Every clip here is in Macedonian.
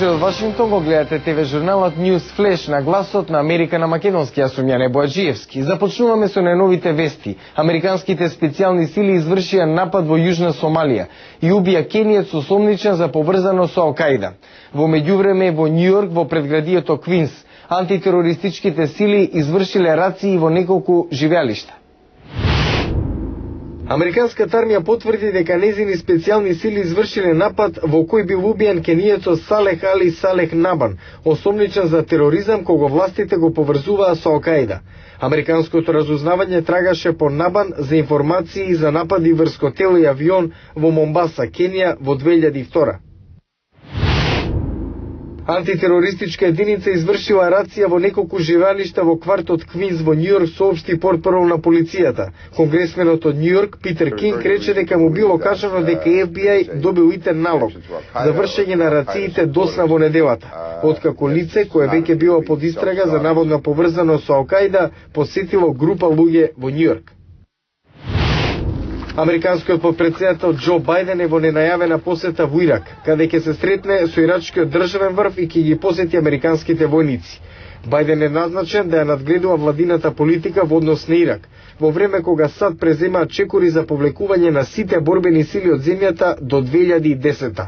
се од Вашингтон, го гледате ТВ журналот News Flash на гласот на Америка на македонски. Јас сум Јане Бојаджиевски. Започнуваме со најновите вести. Американските специјални сили извршија напад во Јужна Сомалија и убија кенијец осомничен за поврзано со Ал-Каида. Во меѓувреме во Њујорк, во предградието Квинс, антитерористичките сили извршиле рации во неколку живеалишта. Американската армија потврди дека незини специјални сили извршиле напад во кој бил убиен кенијецот Салех Али Салех Набан, осомничен за тероризам кога властите го поврзуваа со Ал-Каида. Американското разузнавање трагаше по Набан за информации за напади врз хотел и авион во Момбаса, Кенија во 2002. Антитерористичка единица извршила рација во неколку живеалишта во квартот Квинс во Њујорк, соопшти портпарол на полицијата. Конгресменот од Њујорк Питер Кинг рече дека му било кажано дека FBI добил итен налог за вршење на рациите досна во неделата, откако лице кое веќе било под истрага за наводна поврзано со Ал-Каида посетило група луѓе во Њујорк. Американскиот подпредседател Џо Бајден е во ненајавена посета во Ирак, каде ќе се сретне со ирачкиот државен врв и ќе ги посети американските војници. Бајден е назначен да ја надгледува владината политика во однос на Ирак, во време кога САД преземаат чекори за повлекување на сите борбени сили од земјата до 2010.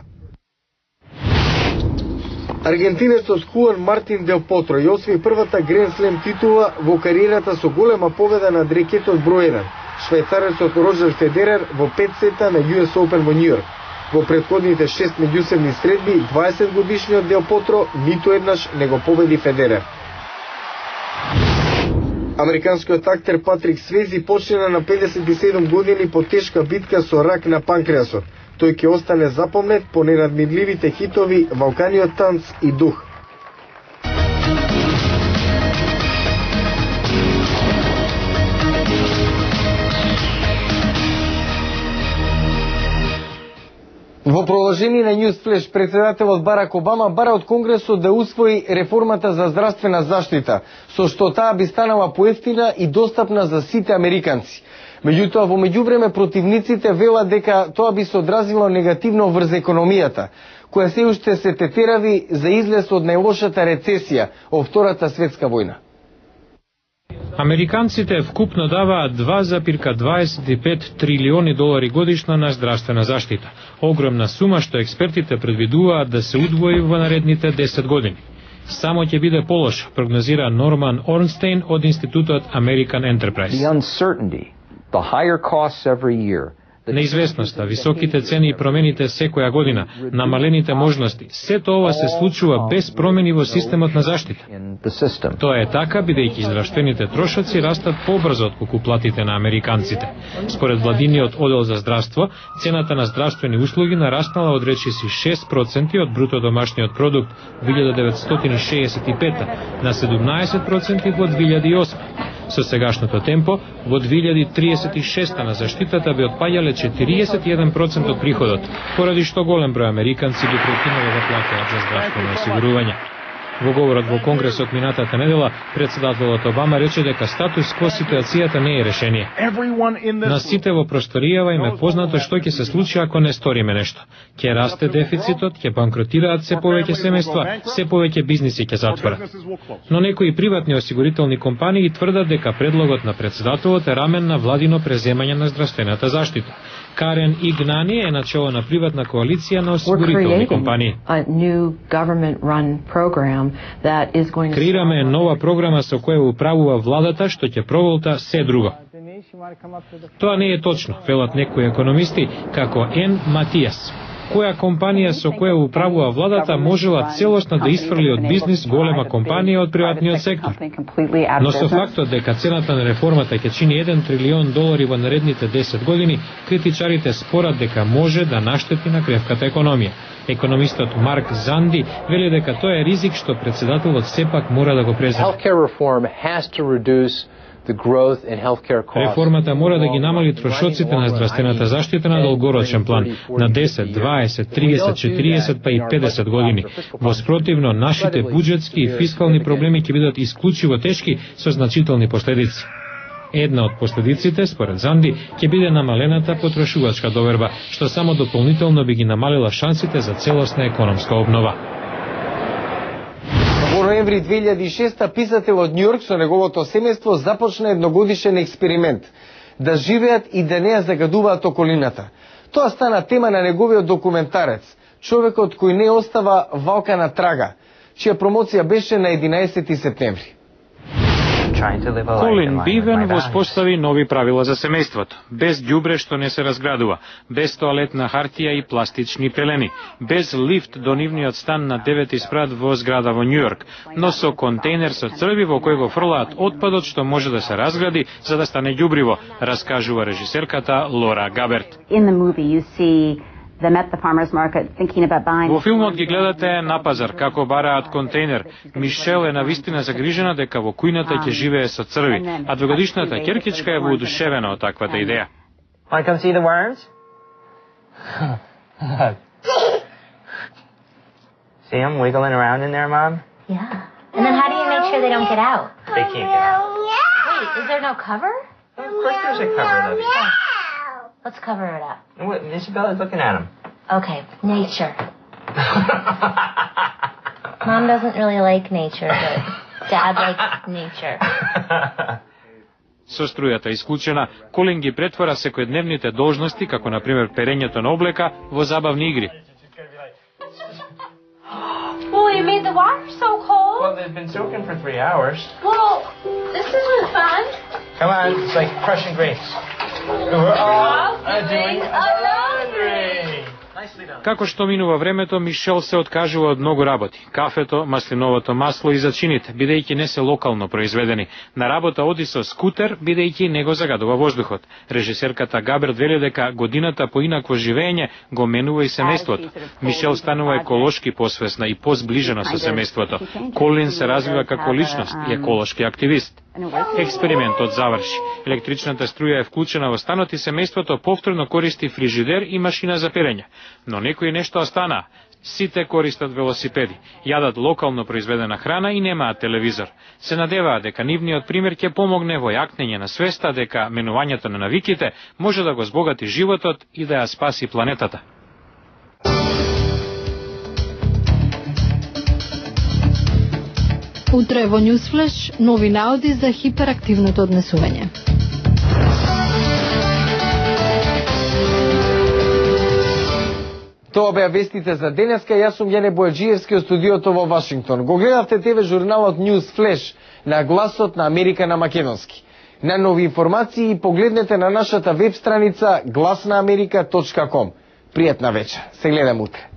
Аргентинецот Хуан Мартин Дел Потро ја освои првата Гранд Слем титула во кариерата со голема победа над рекетот број 1. Швајцарецот Роджер Федерер во 5 сета на US Open во Њујорк. Во претходните 6 меѓусебни средби, 20 годишниот Дел Потро ниту еднаш не го победи Федерер. Американскиот актер Патрик Свези почина на 57 години по тешка битка со рак на панкреасот. Тој ќе остане запомнет по ненадмирливите хитови Валканиот танц и Дух. Во продолжение на News Flash, председателот Барак Обама бара од Конгресот да усвои реформата за здравствена заштита, со што таа би станала поевтина и достапна за сите американци. Меѓутоа, во меѓувреме противниците велат дека тоа би се одразило негативно врз економијата, која се уште се тетерави за излез од најлошата рецесија од Втората светска војна. Американците вкупно даваат 2,25 трилиони долари годишно на здравствена заштита. Огромна сума што експертите предвидуваат да се удвои во наредните 10 години. Само ќе биде полош, прогнозира Норман Орнстейн од Институтот American Enterprise. Неизвестноста, високите цени и промените секоја година, намалените можности, сето ова се случува без промени во системот на заштита. Тоа е така, бидејќи здравствените трошоци растат побрзо отколку платите на американците. Според владиниот оддел за здравство, цената на здравствени услуги нараснала од речиси 6% од бруто домашниот продукт во 1965 на 17% во 2008. Со сегашното темпо, во 2036 на заштитата би отпаѓале 41% од приходот, поради што голем број американци би прекинале да плаќаат за здравствено осигурување. Во говорот во Конгресот минатата недела, председателот Обама рече дека статус кво ситуацијата не е решение. На сите во просторијава им е познато што ќе се случи ако не сториме нешто. Ќе расте дефицитот, ќе банкротираат се повеќе семејства, се повеќе бизниси ќе затворат. Но некои приватни осигурителни компании тврдат дека предлогот на председателот е рамен на владино преземање на здравствената заштита. Карен Игнани е начело на приватна коалиција на осигурителни компании. Креираме нова програма со која управува владата што ќе проволта се друго. Тоа не е точно, велат некои економисти, како Ен Матијас. Која компанија со која управува владата можела целосно да исфрли од бизнис голема компанија од приватниот сектор. Но со фактот дека цената на реформата ќе чини 1 трилион долари во наредните 10 години, критичарите спорат дека може да наштети на кревката економија. Економистот Марк Занди вели дека тоа е ризик што председателот сепак мора да го преземе. Реформата мора да ги намали трошоците на здравствената заштита на долгорочен план, на 10, 20, 30, 40 па и 50 години. Во спротивно, нашите буџетски и фискални проблеми ќе бидат исклучиво тешки со значителни последици. Една од последиците, според Занди, ќе биде намалената потрошувачка доверба, што само дополнително би ги намалила шансите за целосна економска обнова. ноември 2006 писателот Њујорк со неговото семејство започна едногодишен експеримент да живеат и да не ја загадуваат околината. Тоа стана тема на неговиот документарец, човекот кој не остава валкана трага, чија промоција беше на 11 септември. Колин Бивен воспостави нови правила за семејството, без ѓубре што не се разградува, без тоалетна хартија и пластични пелени, без лифт до нивниот стан на 9 спрат во зграда во Њујорк, но со контейнер со црви во кој го фрлаат отпадот што може да се разгради за да стане ѓубриво, раскажува режисерката Лора Габерт. Во филмот ги гледате на пазар како бараат контейнер. Мишел е навистина загрижена дека во кујната ќе живее со црви, а двогодишната ќеркичка е воодушевена од таквата идеја. See them wiggling around in there, Mom? Yeah. And then how do you make sure they don't get out? They can't get out. Wait, is there no cover? Of course there's a cover, Libby. Let's cover it up. What? Isabella's looking at him. Okay, nature. Mom doesn't really like nature, but Dad likes nature. Со струјата исклучена, Колин ги претвора секојдневните должности, како на пример перењето на облека, во забавни игри. Well, you made the water so cold. Well, they've been soaking for 3 hours. Well, this isn't fun. Come on, it's like crushing grapes. We're all doing laundry. Како што минува времето, Мишел се откажува од многу работи. Кафето, маслиновото масло и зачините, бидејќи не се локално произведени. На работа оди со скутер, бидејќи не го загадува воздухот. Режисерката Габерт вели дека годината по инакво живење го менува и семејството. Мишел станува еколошки посвесна и позближена со семејството. Колин се развива како личност и еколошки активист. Експериментот заврши. Електричната струја е вклучена во станот и семејството повторно користи фрижидер и машина за перење. Но некои нешто остана. Сите користат велосипеди, јадат локално произведена храна и немаат телевизор. Се надеваат дека нивниот пример ќе помогне во јакнење на свеста дека менувањето на навиките може да го збогати животот и да ја спаси планетата. Утре во Newsflash нови наоди за хиперактивното однесување. Тоа беа вестите за денеска. Јас сум Јане Бојаджиевски од студиото во Вашингтон. Го гледавте ТВ журналот Newsflash на гласот на Америка на македонски. На нови информации погледнете на нашата веб страница glasnaamerika.com. Пријатна вечер. Се гледам утре.